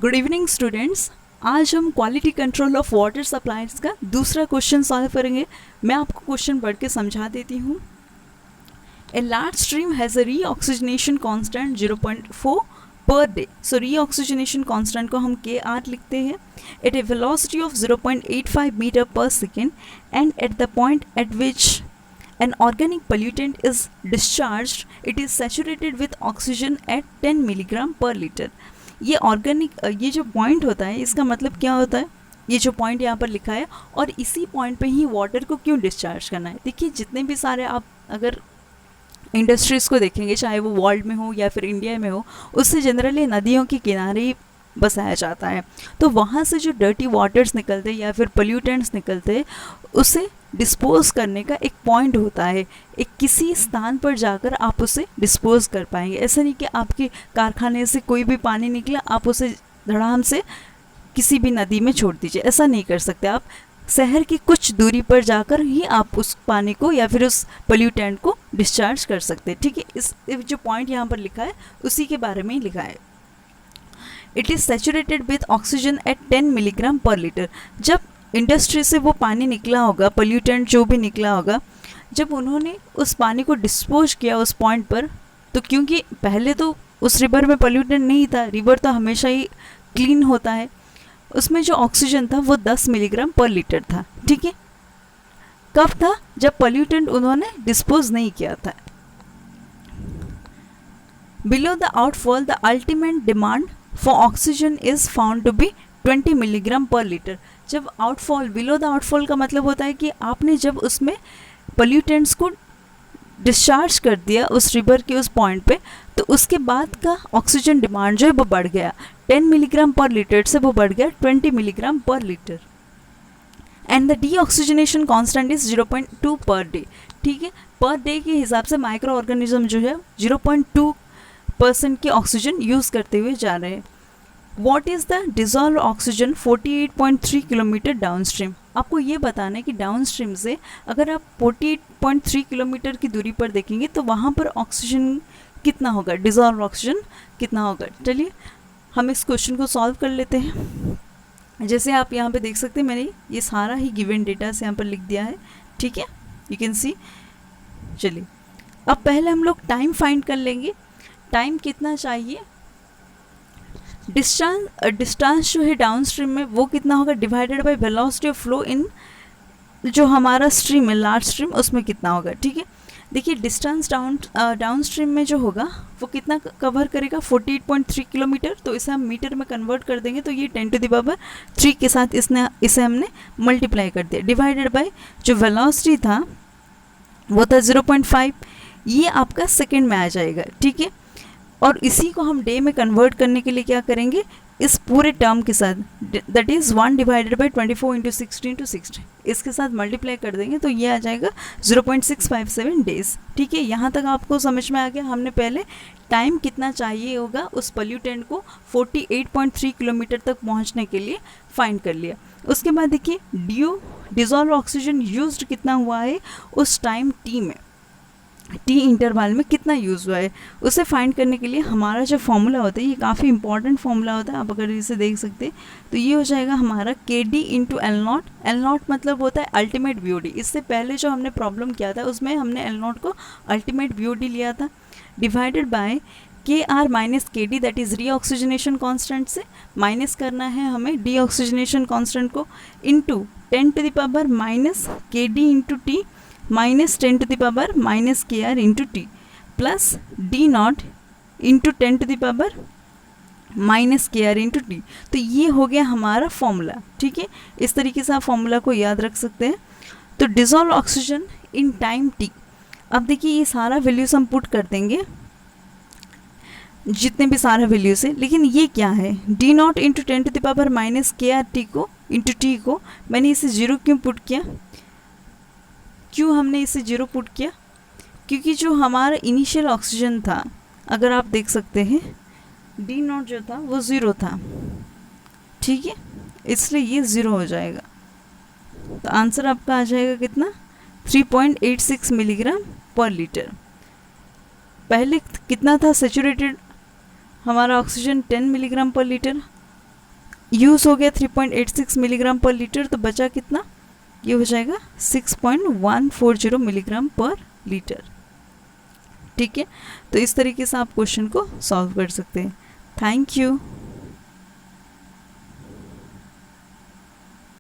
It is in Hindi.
Good evening students. आज हम quality control of water supplies का दूसरा क्वेश्चन सॉल्व करेंगे। मैं आपको क्वेश्चन पढ़ के समझा देती हूँ। A large stream has a reoxygenation constant 0.4 per day. So रीऑक्सीजनेशन constant को हम KR लिखते हैं at a velocity of 0.85 meter per second and at the point at which an organic pollutant is discharged, it is saturated with oxygen at 10 milligram per liter. ये ऑर्गेनिक ये जो पॉइंट होता है इसका मतलब क्या होता है, ये जो पॉइंट यहाँ पर लिखा है और इसी पॉइंट पे ही वाटर को क्यों डिस्चार्ज करना है। देखिए जितने भी सारे आप अगर इंडस्ट्रीज़ को देखेंगे, चाहे वो वर्ल्ड में हो या फिर इंडिया में हो, उससे जनरली नदियों के किनारे बसाया जाता है। तो वहाँ से जो डर्टी वाटर्स निकलते हैं या फिर पोल्यूटेंट्स निकलते हैं उसे डिस्पोज करने का एक पॉइंट होता है। एक किसी स्थान पर जाकर आप उसे डिस्पोज कर पाएंगे। ऐसा नहीं कि आपके कारखाने से कोई भी पानी निकला आप उसे धड़ाम से किसी भी नदी में छोड़ दीजिए, ऐसा नहीं कर सकते। आप शहर की कुछ दूरी पर जाकर ही आप उस पानी को या फिर उस पोल्यूटेंट को डिस्चार्ज कर सकते हैं। ठीक है, इस जो पॉइंट यहाँ पर लिखा है उसी के बारे में ही लिखा है। It is saturated with oxygen at 10 milligram per litre. जब इंडस्ट्री से वो पानी निकला होगा, पोल्यूटेंट जो भी निकला होगा, जब उन्होंने उस पानी को डिस्पोज किया उस पॉइंट पर, तो क्योंकि पहले तो उस रिवर में पोल्यूटेंट नहीं था, रिवर तो हमेशा ही क्लीन होता है, उसमें जो ऑक्सीजन था वो 10 मिलीग्राम पर लीटर था। ठीक है, कब था? जब पोल्यूटेंट उन्होंने डिस्पोज नहीं किया था। Below the outfall the ultimate demand for oxygen is found to be 20 milligram per litre. जब आउटफॉल, बिलो द आउटफॉल का मतलब होता है कि आपने जब उसमें पोल्यूटेंट्स को डिस्चार्ज कर दिया उस रिवर के उस पॉइंट पे, तो उसके बाद का ऑक्सीजन डिमांड जो है वो बढ़ गया 10 मिलीग्राम पर लीटर से वो बढ़ गया 20 milligram per litre. And the deoxygenation constant is 0.2 per day. ठीक है, पर डे के हिसाब से माइक्रो ऑर्गेनिज्म जो है 0.2% की ऑक्सीजन यूज़ करते हुए जा रहे हैं। What is the dissolve oxygen 48.3 kilometre down stream. आपको ये बताना है कि डाउन स्ट्रीम से अगर आप 48.3 किलोमीटर की दूरी पर देखेंगे तो वहाँ पर ऑक्सीजन कितना होगा, डिजॉल्व ऑक्सीजन कितना होगा। चलिए हम इस क्वेश्चन को सॉल्व कर लेते हैं। जैसे आप यहाँ पे देख सकते हैं, मैंने ये सारा ही गिवन डेटा से यहाँ पर लिख दिया है। ठीक है, यू कैन सी। चलिए अब पहले हम लोग टाइम फाइंड कर लेंगे। टाइम कितना चाहिए, डिस्टेंस जो है डाउन स्ट्रीम में वो कितना होगा divided by velocity of flow in जो हमारा स्ट्रीम है लार्ज स्ट्रीम, उसमें कितना होगा। ठीक है, देखिए डिस्टेंस डाउन स्ट्रीम में जो होगा वो कितना कवर करेगा 48.3 किलोमीटर। तो इसे हम मीटर में कन्वर्ट कर देंगे तो ये 10⁻³ के साथ इसे हमने मल्टीप्लाई कर दिया, डिवाइडेड बाय जो वेलोसिटी था वो था 0.5, ये आपका सेकेंड में आ जाएगा। ठीक है, और इसी को हम डे में कन्वर्ट करने के लिए क्या करेंगे, इस पूरे टर्म के साथ दैट इज़ 1/24 × 60 × 60 इसके साथ मल्टीप्लाई कर देंगे तो ये आ जाएगा 0.657 डेज। ठीक है, यहाँ तक आपको समझ में आ गया। हमने पहले टाइम कितना चाहिए होगा उस पोल्यूटेंट को 48.3 किलोमीटर तक पहुँचने के लिए फाइंड कर लिया। उसके बाद देखिए डिजॉल्व ऑक्सीजन यूज्ड कितना हुआ है उस टाइम टी में, टी इंटरवल में कितना यूज़ हुआ है, उसे फाइंड करने के लिए हमारा जो फॉर्मूला होता है ये काफ़ी इंपॉर्टेंट फॉर्मूला होता है। आप अगर इसे देख सकते हैं तो ये हो जाएगा हमारा KD × L0। L0 मतलब होता है अल्टीमेट VOD। इससे पहले जो हमने प्रॉब्लम किया था उसमें हमने L0 को अल्टीमेट VOD लिया था, divided by KR - KD that is reoxygenation constant से माइनस करना है हमें डीऑक्सीजनेशन कांस्टेंट को, into 10⁻⁻KD × T -10⁻⁻ KR × T plus D0 × 10⁻⁻ KR × T। तो ये हो गया हमारा फॉर्मूला। ठीक है, इस तरीके से आप फॉर्मूला को याद रख सकते हैं। तो dissolve oxygen in time T, अब देखिए ये सारा वैल्यूज हम पुट कर देंगे जितने भी सारा वैल्यूज है, लेकिन ये क्या है D0 × 10⁻⁻ KR T को इंटू T को मैंने इसे 0 क्यों पुट किया, क्यों हमने इसे 0 पुट किया, क्योंकि जो हमारा इनिशियल ऑक्सीजन था अगर आप देख सकते हैं D0 जो था वो 0 था। ठीक है, इसलिए ये 0 हो जाएगा। तो आंसर आपका आ जाएगा कितना 3.86 मिलीग्राम पर लीटर। पहले कितना था सेचुरेटेड हमारा oxygen 10 milligram per litre, use हो गया 3.86 मिलीग्राम पर लीटर, तो बचा कितना, ये हो जाएगा 6.140 मिलीग्राम पर लीटर। ठीक है, तो इस तरीके से आप क्वेश्चन को सॉल्व कर सकते हैं। Thank you.